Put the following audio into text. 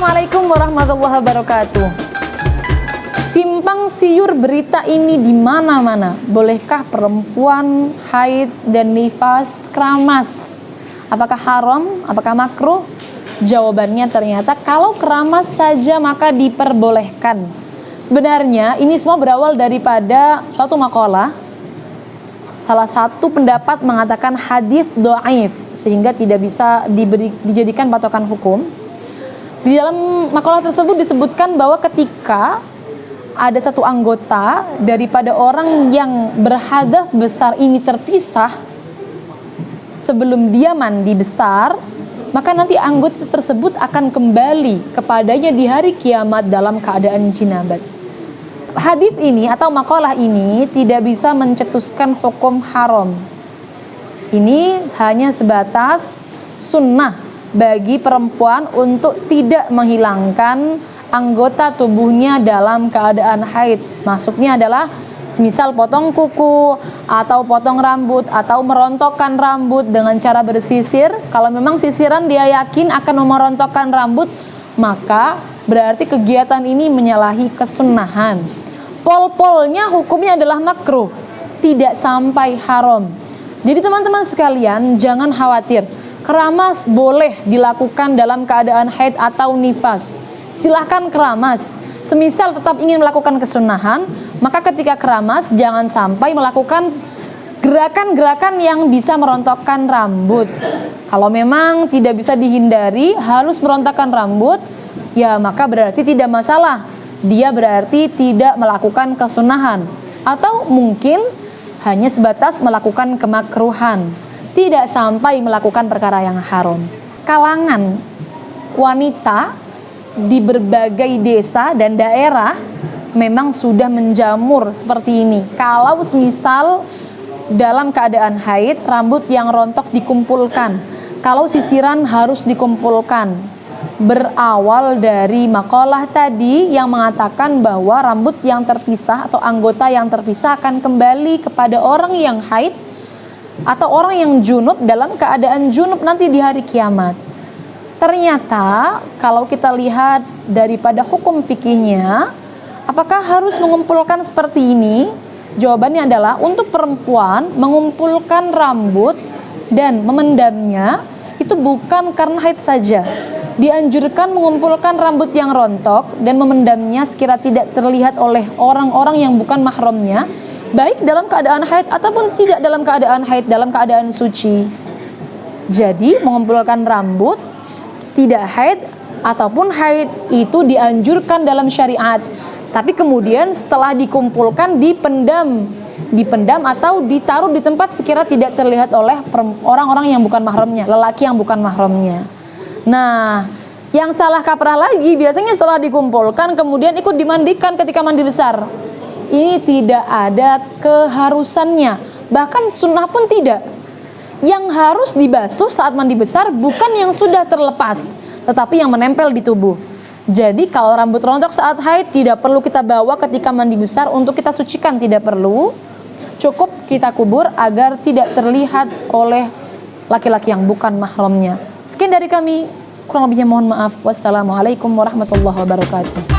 Assalamualaikum warahmatullahi wabarakatuh. Simpang siur berita ini di mana-mana. Bolehkah perempuan haid dan nifas keramas? Apakah haram? Apakah makruh? Jawabannya ternyata kalau keramas saja maka diperbolehkan. Sebenarnya ini semua berawal daripada suatu makalah. Salah satu pendapat mengatakan hadis dhaif sehingga tidak bisa dijadikan patokan hukum. Di dalam makalah tersebut disebutkan bahwa ketika ada satu anggota daripada orang yang berhadas besar ini terpisah sebelum dia mandi besar, maka nanti anggota tersebut akan kembali kepadanya di hari kiamat dalam keadaan jinabat. Hadis ini atau makalah ini tidak bisa mencetuskan hukum haram. Ini hanya sebatas sunnah bagi perempuan untuk tidak menghilangkan anggota tubuhnya dalam keadaan haid. Maksudnya adalah semisal potong kuku atau potong rambut atau merontokkan rambut dengan cara bersisir. Kalau memang sisiran dia yakin akan merontokkan rambut, maka berarti kegiatan ini menyalahi kesunnahan. Pol-polnya hukumnya adalah makruh, tidak sampai haram. Jadi teman-teman sekalian jangan khawatir. Keramas boleh dilakukan dalam keadaan haid atau nifas. Silahkan keramas. Semisal tetap ingin melakukan kesunahan, maka ketika keramas jangan sampai melakukan gerakan-gerakan yang bisa merontokkan rambut. Kalau memang tidak bisa dihindari harus merontokkan rambut, ya maka berarti tidak masalah. Dia berarti tidak melakukan kesunahan. Atau mungkin hanya sebatas melakukan kemakruhan, tidak sampai melakukan perkara yang haram. Kalangan wanita di berbagai desa dan daerah memang sudah menjamur seperti ini. Kalau semisal dalam keadaan haid, rambut yang rontok dikumpulkan. Kalau sisiran harus dikumpulkan. Berawal dari makalah tadi yang mengatakan bahwa rambut yang terpisah atau anggota yang terpisah akan kembali kepada orang yang haid atau orang yang junub dalam keadaan junub nanti di hari kiamat. Ternyata kalau kita lihat daripada hukum fikihnya, apakah harus mengumpulkan seperti ini? Jawabannya adalah untuk perempuan mengumpulkan rambut dan memendamnya itu bukan karena haid saja. Dianjurkan mengumpulkan rambut yang rontok dan memendamnya sekira tidak terlihat oleh orang-orang yang bukan mahramnya, baik dalam keadaan haid ataupun tidak dalam keadaan haid, dalam keadaan suci. Jadi mengumpulkan rambut tidak haid ataupun haid itu dianjurkan dalam syariat. Tapi kemudian setelah dikumpulkan dipendam atau ditaruh di tempat sekira tidak terlihat oleh orang-orang yang bukan mahramnya, lelaki yang bukan mahramnya. Nah, yang salah kaprah lagi biasanya setelah dikumpulkan kemudian ikut dimandikan ketika mandi besar. Ini tidak ada keharusannya, bahkan sunnah pun tidak. Yang harus dibasuh saat mandi besar bukan yang sudah terlepas, tetapi yang menempel di tubuh. Jadi kalau rambut rontok saat haid tidak perlu kita bawa ketika mandi besar untuk kita sucikan, tidak perlu. Cukup kita kubur agar tidak terlihat oleh laki-laki yang bukan mahramnya. Sekian dari kami, kurang lebihnya mohon maaf. Wassalamualaikum warahmatullahi wabarakatuh.